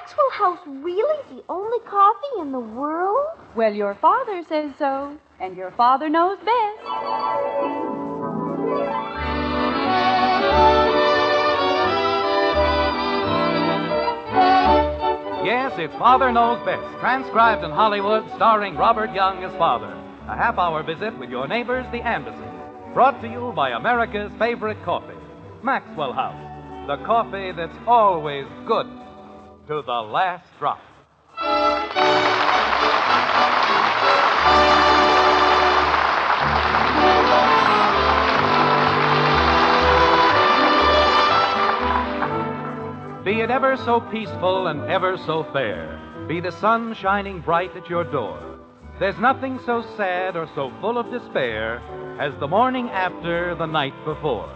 Maxwell House really the only coffee in the world? Well, your father says so, and your father knows best. Yes, it's Father Knows Best, transcribed in Hollywood, starring Robert Young as father. A half-hour visit with your neighbors, the Andersons. Brought to you by America's favorite coffee, Maxwell House. The coffee that's always good to the last drop. Be it ever so peaceful and ever so fair, be the sun shining bright at your door, there's nothing so sad or so full of despair as the morning after the night before.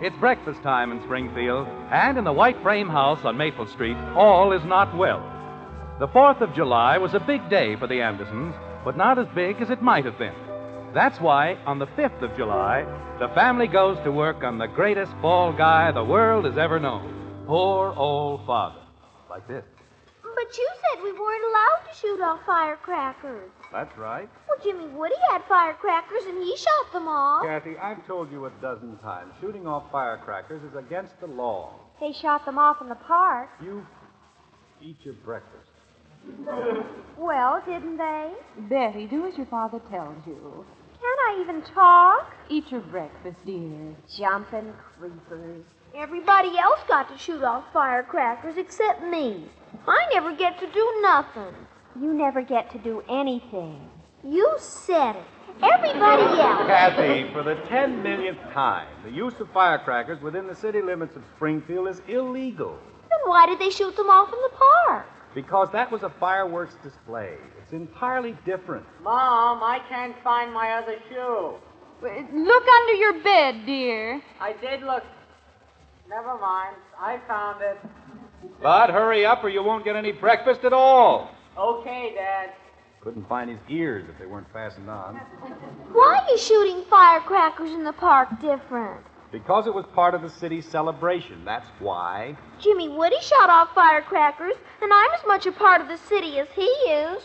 It's breakfast time in Springfield, and in the white frame house on Maple Street, all is not well. The 4th of July was a big day for the Andersons, but not as big as it might have been. That's why, on the 5th of July, the family goes to work on the greatest fall guy the world has ever known. Poor old father. Like this. But you said we weren't allowed to shoot off firecrackers. That's right. Well, Jimmy Woody had firecrackers and he shot them off. Kathy, I've told you a dozen times, shooting off firecrackers is against the law. They shot them off in the park. You eat your breakfast. Well, didn't they? Betty, do as your father tells you. Can't I even talk? Eat your breakfast, dear. Jumping creepers. Everybody else got to shoot off firecrackers except me. I never get to do nothing. You never get to do anything. You said it. Everybody else. Kathy, for the 10 millionth time, the use of firecrackers within the city limits of Springfield is illegal. Then why did they shoot them off in the park? Because that was a fireworks display. It's entirely different. Mom, I can't find my other shoe. Look under your bed, dear. I did look. Never mind. I found it. Bud, hurry up or you won't get any breakfast at all. Okay, Dad. Couldn't find his ears if they weren't fastened on. Why are you shooting firecrackers in the park different? Because it was part of the city's celebration, that's why. Jimmy Woody shot off firecrackers, and I'm as much a part of the city as he is.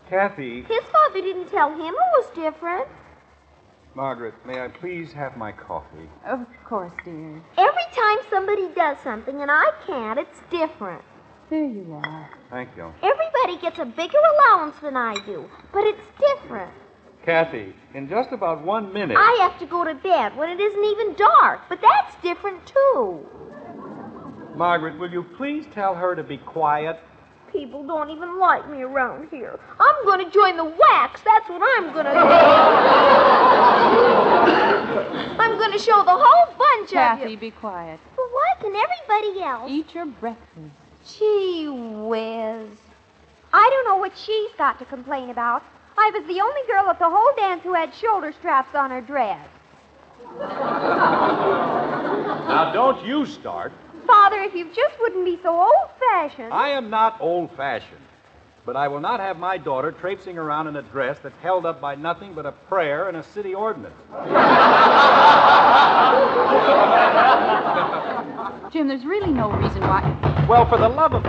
Kathy. His father didn't tell him it was different. Margaret, may I please have my coffee? Of course, dear. Every time somebody does something and I can't, it's different. There you are. Thank you. Everybody gets a bigger allowance than I do, but it's different. Kathy, in just about 1 minute... I have to go to bed when it isn't even dark, but that's different, too. Margaret, will you please tell her to be quiet? People don't even like me around here. I'm going to join the Wax. That's what I'm going to do. I'm going to show the whole bunch of Kathy, you. be quiet. But why can everybody else? Eat your breakfast. Gee whiz. I don't know what she's got to complain about. I was the only girl at the whole dance who had shoulder straps on her dress. Now, don't you start. Father, if you just wouldn't be so old-fashioned. I am not old-fashioned, but I will not have my daughter traipsing around in a dress that's held up by nothing but a prayer and a city ordinance. Jim, there's really no reason why... Well, for the love of...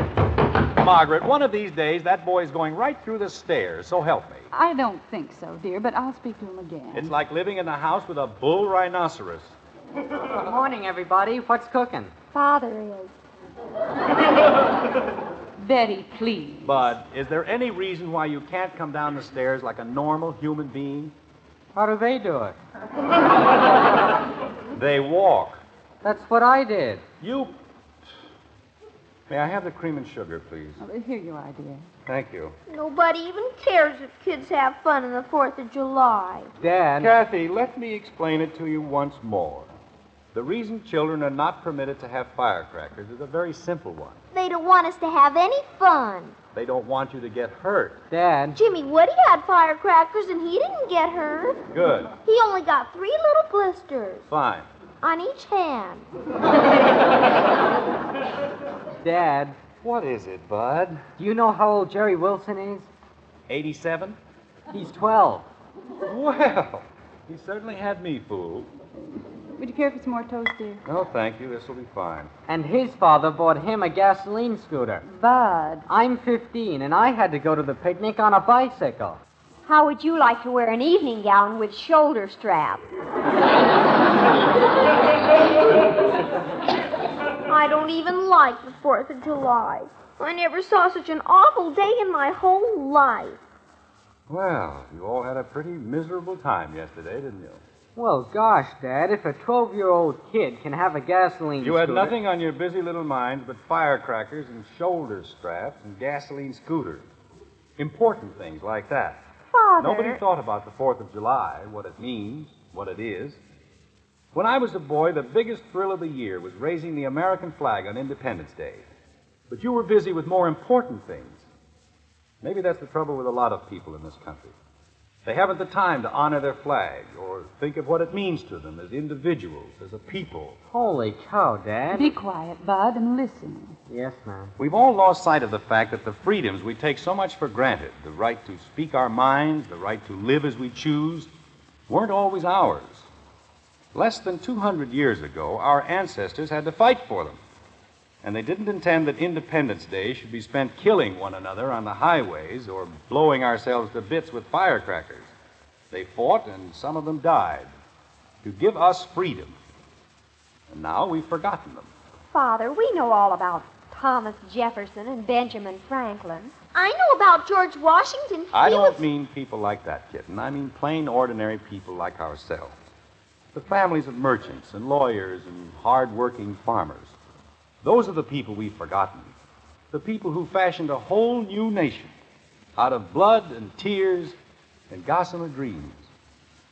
Margaret, one of these days, that boy's going right through the stairs, so help me. I don't think so, dear, but I'll speak to him again. It's like living in a house with a bull rhinoceros. Good morning, everybody. What's cooking? Father is. Betty, please. Bud, is there any reason why you can't come down the stairs like a normal human being? How do they do it? They walk. That's what I did. You... May I have the cream and sugar, please? Here you are, dear. Thank you. Nobody even cares if kids have fun on the 4th of July. Dad. Kathy, let me explain it to you once more. The reason children are not permitted to have firecrackers is a very simple one. They don't want us to have any fun. They don't want you to get hurt. Dad. Jimmy Woody had firecrackers and he didn't get hurt. Good. He only got 3 little blisters Fine. on each hand. Dad, What is it, Bud? do you know how old Jerry Wilson is? 87? He's 12. Well, he certainly had me fooled. Would you care for some more toast, dear? No, thank you. This will be fine. And his father bought him a gasoline scooter. Bud. I'm 15, and I had to go to the picnic on a bicycle. How would you like to wear an evening gown with shoulder strap? I don't even like the 4th of July. I never saw such an awful day in my whole life. Well, you all had a pretty miserable time yesterday, didn't you? Well, gosh, Dad, if a 12-year-old kid can have a gasoline You scooter... had nothing on your busy little minds but firecrackers and shoulder straps and gasoline scooters. Important things like that. Father... Nobody thought about the 4th of July, what it means, what it is. When I was a boy, the biggest thrill of the year was raising the American flag on Independence Day. But you were busy with more important things. Maybe that's the trouble with a lot of people in this country. They haven't the time to honor their flag or think of what it means to them as individuals, as a people. Holy cow, Dad. Be quiet, Bud, and listen. Yes, ma'am. We've all lost sight of the fact that the freedoms we take so much for granted, the right to speak our minds, the right to live as we choose, weren't always ours. Less than 200 years ago, our ancestors had to fight for them. And they didn't intend that Independence Day should be spent killing one another on the highways or blowing ourselves to bits with firecrackers. They fought, and some of them died, to give us freedom. And now we've forgotten them. Father, we know all about Thomas Jefferson and Benjamin Franklin. I know about George Washington. I don't mean people like that, kitten. I mean plain, ordinary people like ourselves. The families of merchants and lawyers and hard-working farmers. Those are the people we've forgotten. The people who fashioned a whole new nation out of blood and tears and gossamer dreams.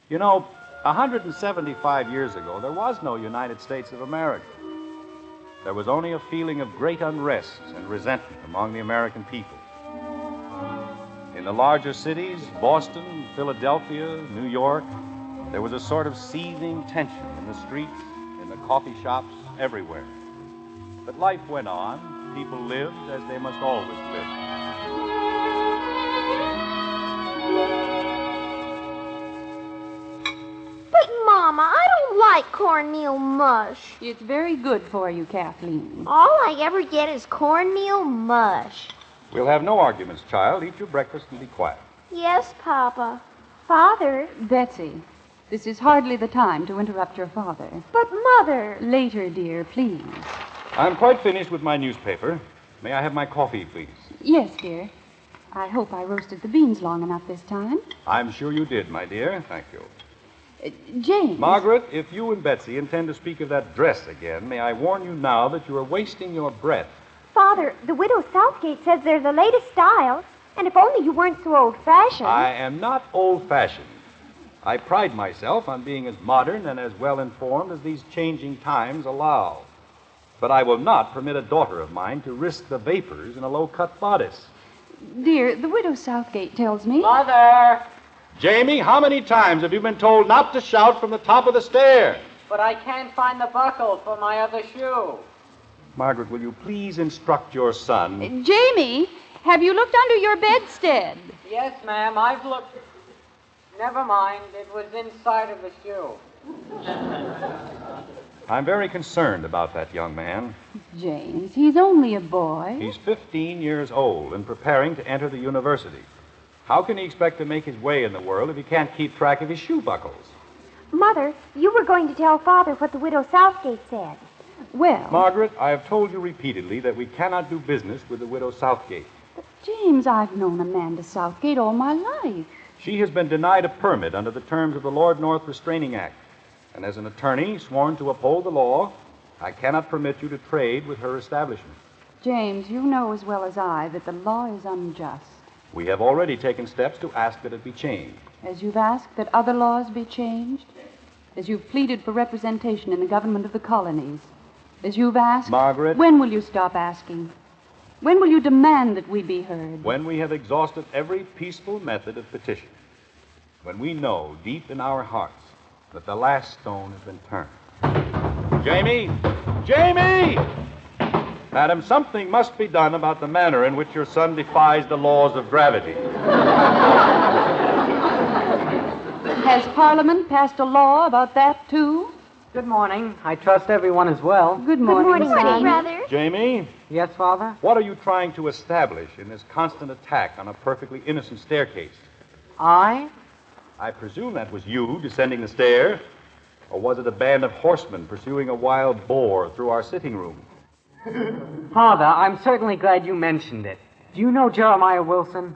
You know, 175 years ago, there was no United States of America. There was only a feeling of great unrest and resentment among the American people. In the larger cities, Boston, Philadelphia, New York, there was a sort of seething tension in the streets, in the coffee shops, everywhere. But life went on. People lived as they must always live. But, Mama, I don't like cornmeal mush. It's very good for you, Kathleen. All I ever get is cornmeal mush. We'll have no arguments, child. Eat your breakfast and be quiet. Yes, Papa. Father. Betsy, this is hardly the time to interrupt your father. But, Mother. Later, dear, please. I'm quite finished with my newspaper. May I have my coffee, please? Yes, dear. I hope I roasted the beans long enough this time. I'm sure you did, my dear. Thank you. James. Margaret, if you and Betsy intend to speak of that dress again, may I warn you now that you are wasting your breath. Father, the widow Southgate says they're the latest style, and if only you weren't so old-fashioned. I am not old-fashioned. I pride myself on being as modern and as well-informed as these changing times allow. But I will not permit a daughter of mine to risk the vapors in a low-cut bodice. Dear, the widow Southgate tells me... Mother! Jamie, how many times have you been told not to shout from the top of the stair? But I can't find the buckle for my other shoe. Margaret, will you please instruct your son? Jamie, have you looked under your bedstead? Yes, ma'am, I've looked. Never mind, it was inside of the shoe. I'm very concerned about that young man. James, he's only a boy. He's 15 years old and preparing to enter the university. How can he expect to make his way in the world if he can't keep track of his shoe buckles? Mother, you were going to tell Father what the widow Southgate said. Well... Margaret, I have told you repeatedly that we cannot do business with the widow Southgate. James, I've known Amanda Southgate all my life. She has been denied a permit under the terms of the Lord North Restraining Act. And as an attorney sworn to uphold the law, I cannot permit you to trade with her establishment. James, you know as well as I that the law is unjust. We have already taken steps to ask that it be changed. As you've asked that other laws be changed, as you've pleaded for representation in the government of the colonies, as you've asked... Margaret... When will you stop asking? When will you demand that we be heard? When we have exhausted every peaceful method of petition. When we know deep in our hearts that the last stone has been turned. Jamie! Jamie! Madam, something must be done about the manner in which your son defies the laws of gravity. Has Parliament passed a law about that, too? Good morning. I trust everyone is well. Good morning, son. brother. Jamie, Yes, Father? what are you trying to establish in this constant attack on a perfectly innocent staircase? I? I presume that was you descending the stair. Or was it a band of horsemen pursuing a wild boar through our sitting room? Father, I'm certainly glad you mentioned it. Do you know Jeremiah Wilson?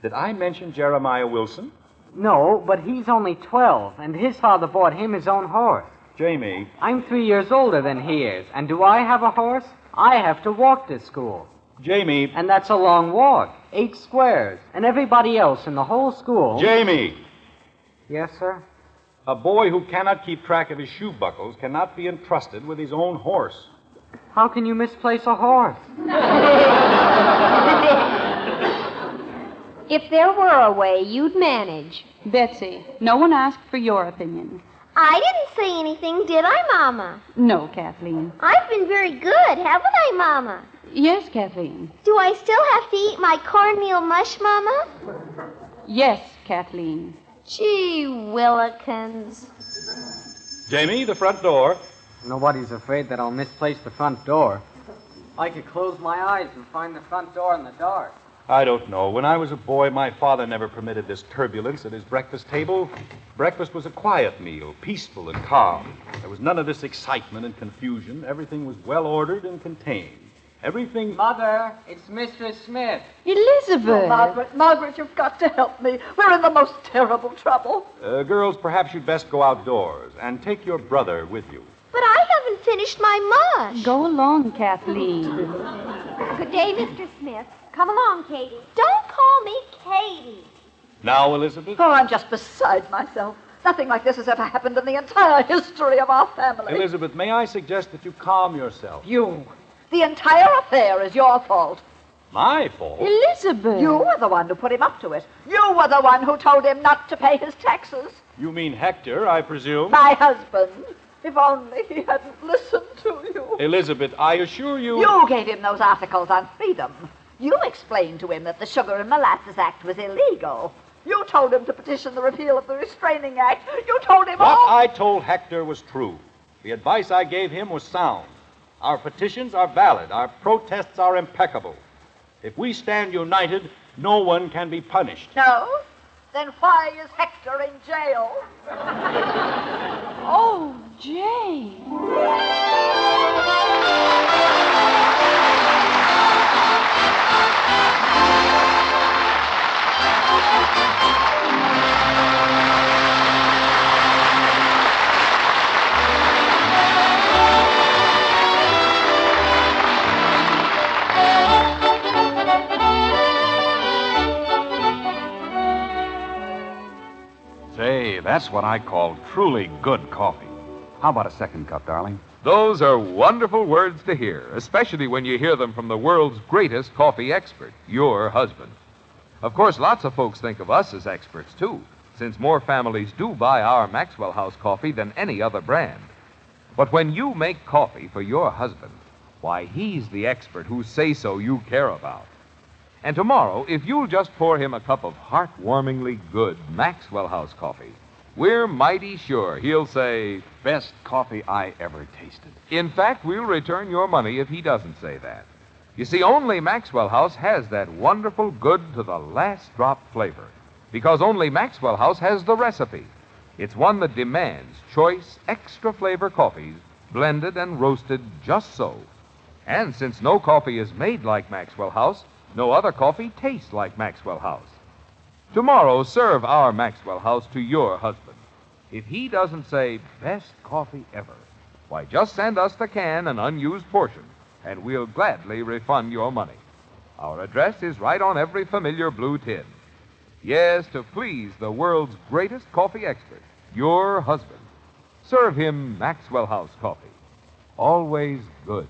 Did I mention Jeremiah Wilson? No, but he's only 12, and his father bought him his own horse. Jamie, I'm 3 years older than he is, and do I have a horse? I have to walk to school. Jamie, And that's a long walk, 8 squares, and everybody else in the whole school... Jamie! Yes, sir? A boy who cannot keep track of his shoe buckles cannot be entrusted with his own horse. How can you misplace a horse? If there were a way, you'd manage. Betsy, no one asked for your opinion. I didn't say anything, did I, Mama? No, Kathleen. I've been very good, haven't I, Mama? Yes, Kathleen. Do I still have to eat my cornmeal mush, Mama? Yes, Kathleen. Gee willikins. Jamie, the front door. Nobody's afraid that I'll misplace the front door. I could close my eyes and find the front door in the dark. I don't know. When I was a boy, my father never permitted this turbulence at his breakfast table. Breakfast was a quiet meal, peaceful and calm. There was none of this excitement and confusion. Everything was well ordered and contained. Everything... Mother, it's Mistress Smith. Elizabeth! Margaret, you've got to help me. We're in the most terrible trouble. Girls, perhaps you'd best go outdoors and take your brother with you. But I haven't finished my mush. Go along, Kathleen. Good day, Mr. Smith. Come along, Katie. Don't call me Katie. Now, Elizabeth? Oh, I'm just beside myself. Nothing like this has ever happened in the entire history of our family. Elizabeth, may I suggest that you calm yourself? You. The entire affair is your fault. My fault? Elizabeth! You were the one who put him up to it. You were the one who told him not to pay his taxes. You mean Hector, I presume? My husband. If only he hadn't listened to you. Elizabeth, I assure you... You gave him those articles on freedom. You explained to him that the Sugar and Molasses Act was illegal. You told him to petition the repeal of the Restraining Act. You told him What all... I told Hector was true. The advice I gave him was sound. Our petitions are valid. Our protests are impeccable. If we stand united, no one can be punished. No? Then why is Hector in jail? Oh, Jane. Say, that's what I call truly good coffee. How about a second cup, darling? Those are wonderful words to hear, especially when you hear them from the world's greatest coffee expert, your husband. Of course, lots of folks think of us as experts, too, since more families do buy our Maxwell House coffee than any other brand. But when you make coffee for your husband, why, he's the expert whose say-so you care about. And tomorrow, if you'll just pour him a cup of heartwarmingly good Maxwell House coffee, we're mighty sure he'll say, Best coffee I ever tasted. in fact, we'll return your money if he doesn't say that. You see, only Maxwell House has that wonderful good to the last drop flavor, because only Maxwell House has the recipe. It's one that demands choice, extra flavor coffees, blended and roasted just so. And since no coffee is made like Maxwell House, no other coffee tastes like Maxwell House. Tomorrow, serve our Maxwell House to your husband. If he doesn't say, best coffee ever, why, just send us the can and unused portion, and we'll gladly refund your money. Our address is right on every familiar blue tin. Yes, to please the world's greatest coffee expert, your husband. Serve him Maxwell House coffee. Always good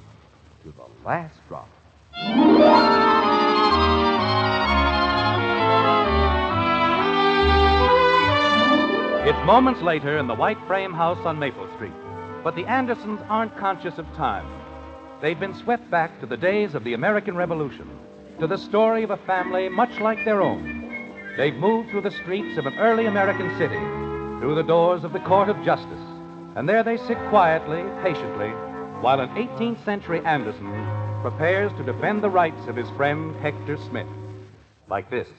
to the last drop. It's moments later in the white frame house on Maple Street, but the Andersons aren't conscious of time. They've been swept back to the days of the American Revolution, to the story of a family much like their own. They've moved through the streets of an early American city, through the doors of the Court of Justice, And there they sit quietly, patiently, while an 18th century Anderson prepares to defend the rights of his friend Hector Smith. Like this.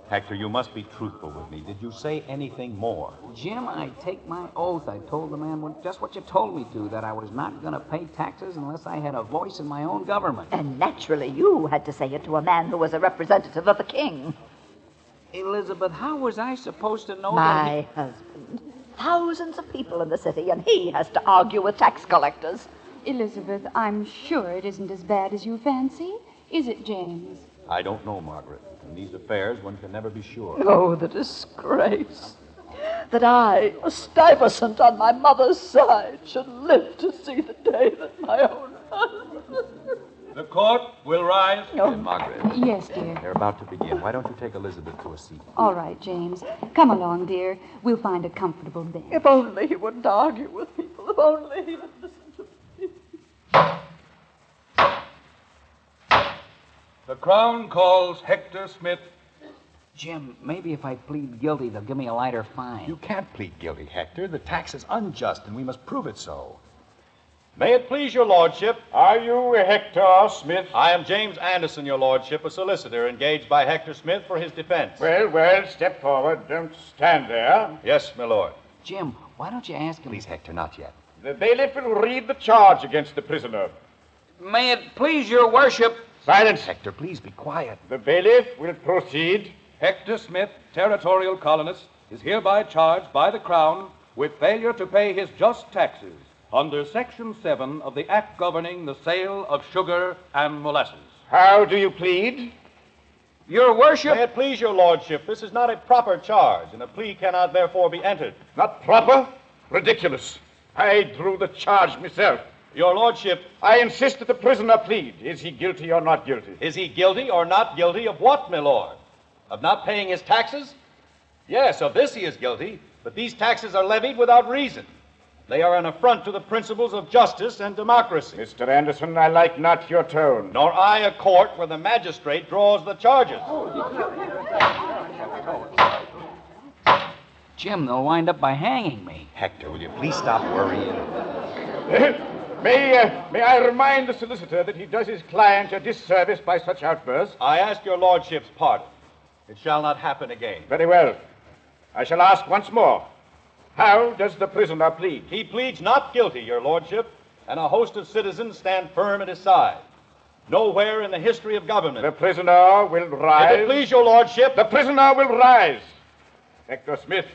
Hector, you must be truthful with me. Did you say anything more? Jim, I take my oath. I told the man just what you told me to, that I was not going to pay taxes unless I had a voice in my own government. And naturally, you had to say it to a man who was a representative of the king. Elizabeth, how was I supposed to know My husband. Thousands of people in the city, and he has to argue with tax collectors. Elizabeth, I'm sure it isn't as bad as you fancy. Is it, James? I don't know, Margaret. In these affairs, one can never be sure. Oh, the disgrace. That I, a Stuyvesant on my mother's side, should live to see the day that my own husband... The court will rise. No. Margaret. Yes, dear. They're about to begin. Why don't you take Elizabeth to a seat? All right, James. Come along, dear. We'll find a comfortable bench. If only he wouldn't argue with people. If only he would listen to me. The Crown calls Hector Smith. Jim, maybe if I plead guilty, they'll give me a lighter fine. You can't plead guilty, Hector. The tax is unjust, and we must prove it so. May it please your lordship. Are you Hector Smith? I am James Anderson, your lordship, a solicitor engaged by Hector Smith for his defense. Well, step forward. Don't stand there. Yes, my lord. Jim, why don't you ask him? Please, Hector, not yet. The bailiff will read the charge against the prisoner. May it please your worship. Silence. Hector, please be quiet. The bailiff will proceed. Hector Smith, territorial colonist, is hereby charged by the Crown with failure to pay his just taxes under Section 7 of the Act governing the sale of sugar and molasses. How do you plead? Your worship. May it please your lordship, this is not a proper charge, and a plea cannot therefore be entered. Not proper? Ridiculous. I drew the charge myself. Your lordship... I insist that the prisoner plead. Is he guilty or not guilty? Is he guilty or not guilty of what, my lord? Of not paying his taxes? Yes, of this he is guilty, but these taxes are levied without reason. They are an affront to the principles of justice and democracy. Mr. Anderson, I like not your tone. Nor I a court where the magistrate draws the charges. Jim, they'll wind up by hanging me. Hector, will you please stop worrying? May I remind the solicitor that he does his client a disservice by such outbursts? I ask your lordship's pardon. It shall not happen again. Very well. I shall ask once more. How does the prisoner plead? He pleads not guilty, your lordship, and a host of citizens stand firm at his side. Nowhere in the history of government. The prisoner will rise. If it please your lordship. The prisoner will rise. Hector Smith.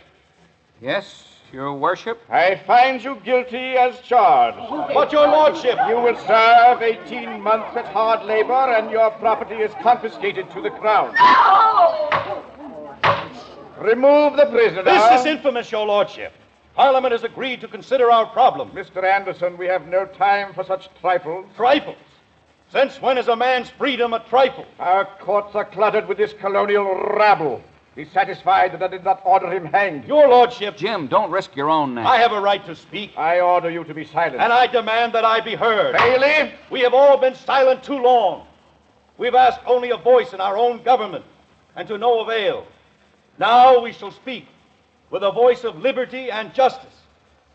Yes, your worship. I find you guilty as charged. But your lordship. You will serve 18 months at hard labor, and your property is confiscated to the crown. No! Remove the prisoner. This is infamous, your lordship. Parliament has agreed to consider our problem. Mr. Anderson, we have no time for such trifles. Trifles? Since when is a man's freedom a trifle? Our courts are cluttered with this colonial rabble. Be satisfied that I did not order him hanged. Your lordship. Jim, don't risk your own neck. I have a right to speak. I order you to be silent. And I demand that I be heard. Bailiff! We have all been silent too long. We've asked only a voice in our own government, and to no avail. Now we shall speak with a voice of liberty and justice.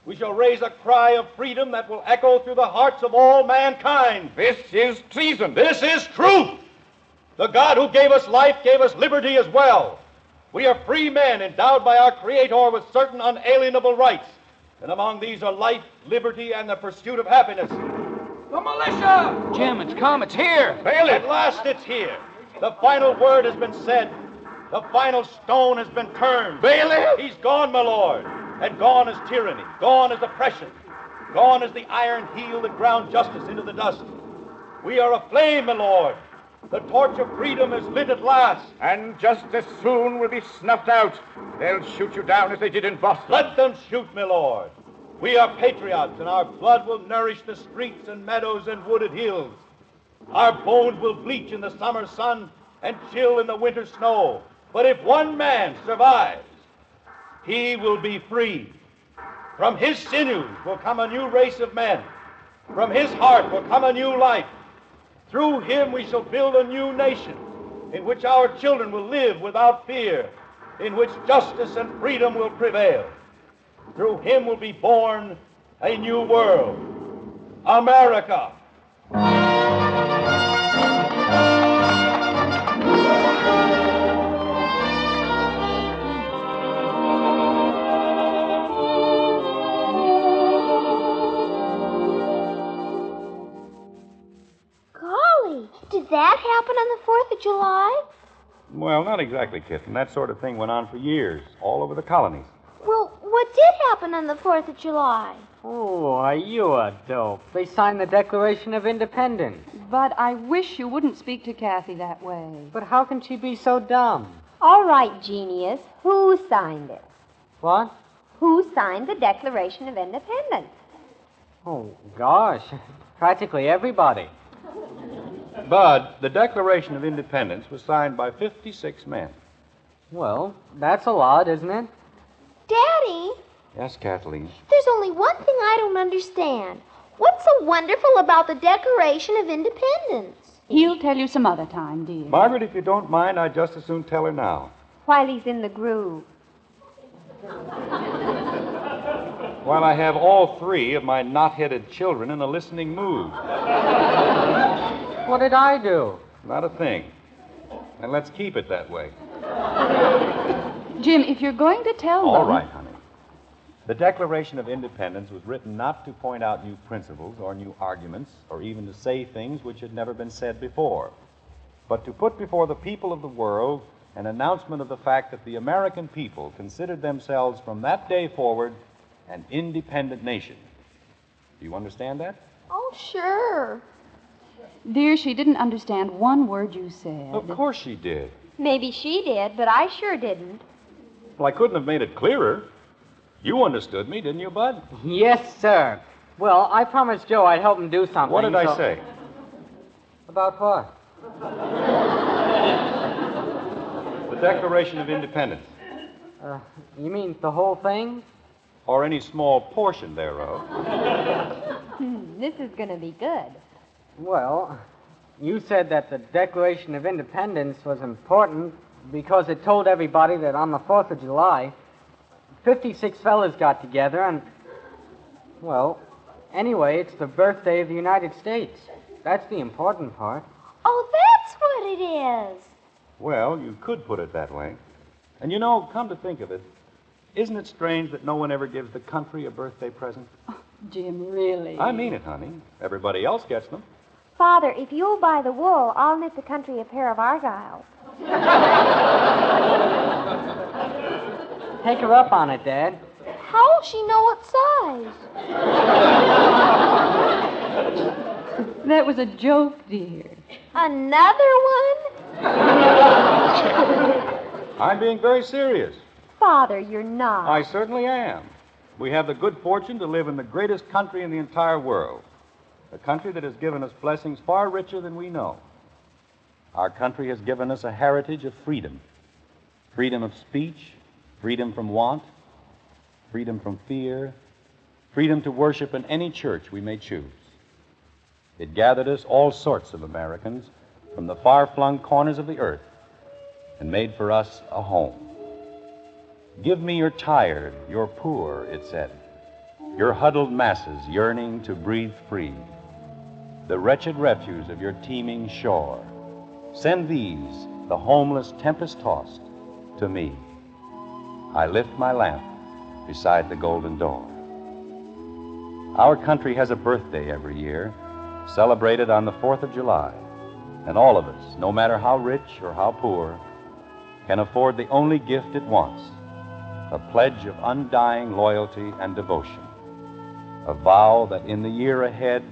We shall raise a cry of freedom that will echo through the hearts of all mankind. This is treason. This is truth. The God who gave us life gave us liberty as well. We are free men endowed by our Creator with certain unalienable rights. And among these are life, liberty, and the pursuit of happiness. The militia! Jim, it's come. It's here. Bailiff! At last it's here. The final word has been said. The final stone has been turned. Bailiff! He's gone, my lord. And gone is tyranny. Gone is oppression. Gone is the iron heel that ground justice into the dust. We are aflame, my lord. The torch of freedom is lit at last. And just as soon will be snuffed out. They'll shoot you down as they did in Boston. Let them shoot, my lord. We are patriots, and our blood will nourish the streets and meadows and wooded hills. Our bones will bleach in the summer sun and chill in the winter snow. But if one man survives, he will be free. From his sinews will come a new race of men. From his heart will come a new life. Through him we shall build a new nation in which our children will live without fear, in which justice and freedom will prevail. Through him will be born a new world. America. Golly, did that happen on the 4th of July? Well, not exactly, Kitten. That sort of thing went on for years, all over the colonies. Well, what did happen on the 4th of July? Oh, are you a dope? They signed the Declaration of Independence. But I wish you wouldn't speak to Kathy that way. But how can she be so dumb? All right, genius. Who signed it? What? Who signed the Declaration of Independence? Oh, gosh. Practically everybody. Bud, the Declaration of Independence was signed by 56 men. Well, that's a lot, isn't it? Daddy, Yes, Kathleen. there's only one thing I don't understand. What's so wonderful about the Declaration of Independence? He'll tell you some other time, dear. Margaret, if you don't mind, I'd just as soon tell her now. While he's in the groove. While I have all three of my knot-headed children in a listening mood. What did I do? Not a thing. And let's keep it that way. Jim, if you're going to tell All them... right, honey. The Declaration of Independence was written not to point out new principles or new arguments or even to say things which had never been said before, but to put before the people of the world an announcement of the fact that the American people considered themselves from that day forward an independent nation. Do you understand that? Oh, sure. Dear, she didn't understand one word you said. Of course she did. Maybe she did, but I sure didn't. Well, I couldn't have made it clearer. You understood me, didn't you, Bud? Yes, sir. Well, I promised Joe I'd help him do something. What did I so- say? About what? The Declaration of Independence. You mean the whole thing? Or any small portion thereof. This is going to be good. Well, you said that the Declaration of Independence was important because it told everybody that on the 4th of July, 56 fellas got together and, well, anyway, it's the birthday of the United States. That's the important part. Oh, that's what it is. Well, you could put it that way. And you know, come to think of it, isn't it strange that no one ever gives the country a birthday present? Jim, really? I mean it, honey. Everybody else gets them. Father, if you'll buy the wool, I'll knit the country a pair of argyles. Take her up on it, Dad. How'll she know what size? That was a joke, dear. Another one? I'm being very serious. Father, you're not. I certainly am. We have the good fortune to live in the greatest country in the entire world. A country that has given us blessings far richer than we know. Our country has given us a heritage of freedom. Freedom of speech, freedom from want, freedom from fear, freedom to worship in any church we may choose. It gathered us, all sorts of Americans, from the far-flung corners of the earth and made for us a home. Give me your tired, your poor, it said, your huddled masses yearning to breathe free, the wretched refuse of your teeming shore. Send these, the homeless, tempest-tossed, to me. I lift my lamp beside the golden door. Our country has a birthday every year, celebrated on the 4th of July, and all of us, no matter how rich or how poor, can afford the only gift it wants, a pledge of undying loyalty and devotion, a vow that in the year ahead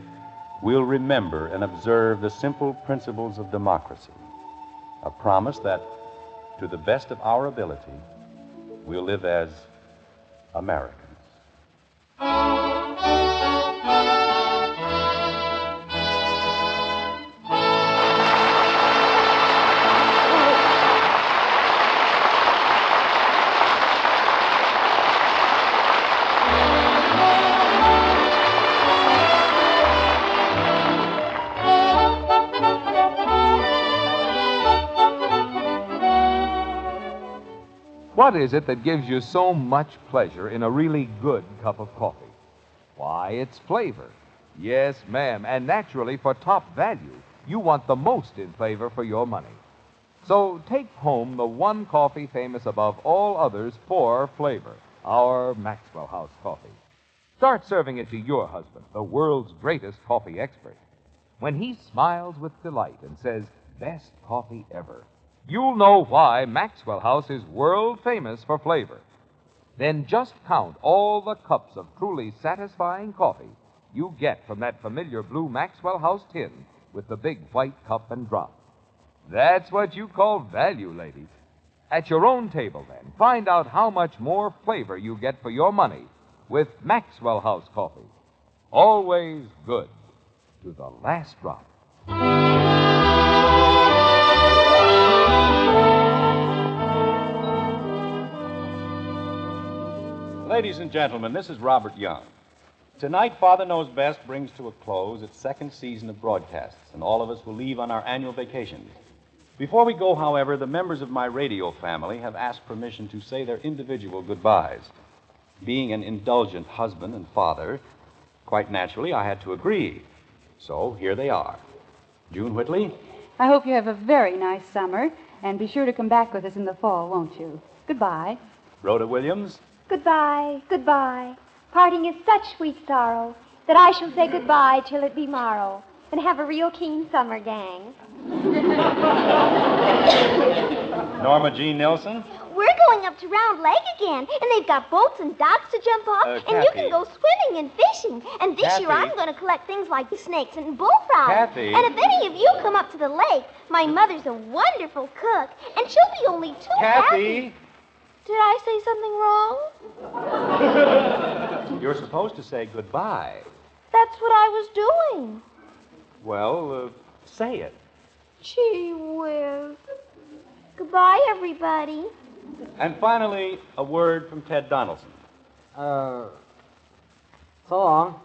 we'll remember and observe the simple principles of democracy, a promise that, to the best of our ability, we'll live as Americans. What is it that gives you so much pleasure in a really good cup of coffee? Why, it's flavor. Yes, ma'am, and naturally, for top value, you want the most in flavor for your money. So take home the one coffee famous above all others for flavor, our Maxwell House coffee. Start serving it to your husband, the world's greatest coffee expert. When he smiles with delight and says, "Best coffee ever," you'll know why Maxwell House is world famous for flavor. Then just count all the cups of truly satisfying coffee you get from that familiar blue Maxwell House tin with the big white cup and drop. That's what you call value, ladies. At your own table, then, find out how much more flavor you get for your money with Maxwell House coffee. Always good to the last drop. Ladies and gentlemen, this is Robert Young. Tonight, Father Knows Best brings to a close its second season of broadcasts, and all of us will leave on our annual vacations. Before we go, however, the members of my radio family have asked permission to say their individual goodbyes. Being an indulgent husband and father, quite naturally, I had to agree. So here they are. June Whitley. I hope you have a very nice summer, and be sure to come back with us in the fall, won't you? Goodbye. Rhoda Williams. Goodbye, goodbye. Parting is such sweet sorrow that I shall say goodbye till it be morrow, and have a real keen summer, gang. Norma Jean Nilsson. We're going up to Round Lake again, and they've got boats and docks to jump off, and you Kathy. can go swimming and fishing. And this year Kathy. I'm going to collect things like snakes and bullfrogs. Kathy. And if any of you come up to the lake, my mother's a wonderful cook, and she'll be only too happy. Kathy. Did I say something wrong? You're supposed to say goodbye. That's what I was doing. Well, say it. Gee whiz. Goodbye, everybody. And finally, a word from Ted Donaldson. So long.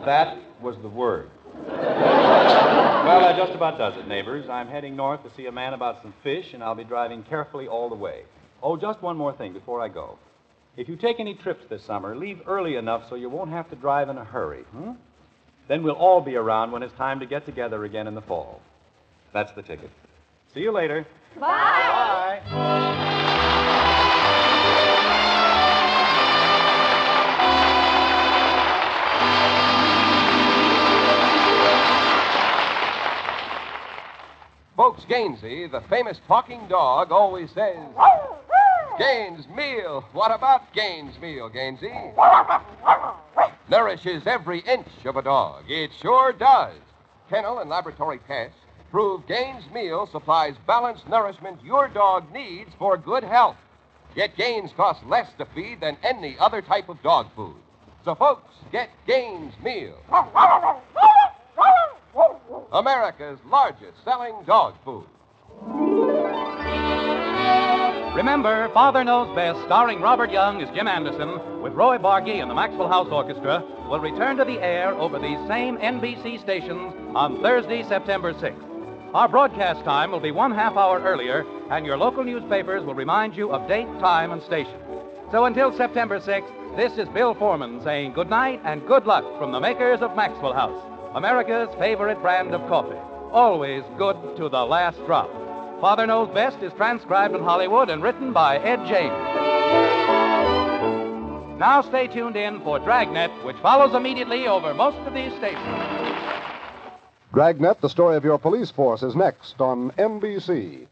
That was the word. Well, that just about does it, neighbors. I'm heading north to see a man about some fish, and I'll be driving carefully all the way. Oh, just one more thing before I go. If you take any trips this summer, leave early enough so you won't have to drive in a hurry. Then we'll all be around when it's time to get together again in the fall. That's the ticket. See you later. Bye. Bye. Folks, Gainsey, the famous talking dog, always says, "Gaines Meal. What about Gaines Meal, Gainsey? Nourishes every inch of a dog. It sure does. Kennel and laboratory tests prove Gaines Meal supplies balanced nourishment your dog needs for good health. Yet Gaines costs less to feed than any other type of dog food. So, folks, get Gaines Meal. America's largest selling dog food. Remember, Father Knows Best, starring Robert Young as Jim Anderson, with Roy Bargy and the Maxwell House Orchestra, will return to the air over these same NBC stations on Thursday, September 6th. Our broadcast time will be 1/2 hour earlier, and your local newspapers will remind you of date, time, and station. So until September 6th, this is Bill Foreman saying good night and good luck from the makers of Maxwell House, America's favorite brand of coffee. Always good to the last drop. Father Knows Best is transcribed in Hollywood and written by Ed James. Now stay tuned in for Dragnet, which follows immediately over most of these stations. Dragnet, the story of your police force, is next on NBC.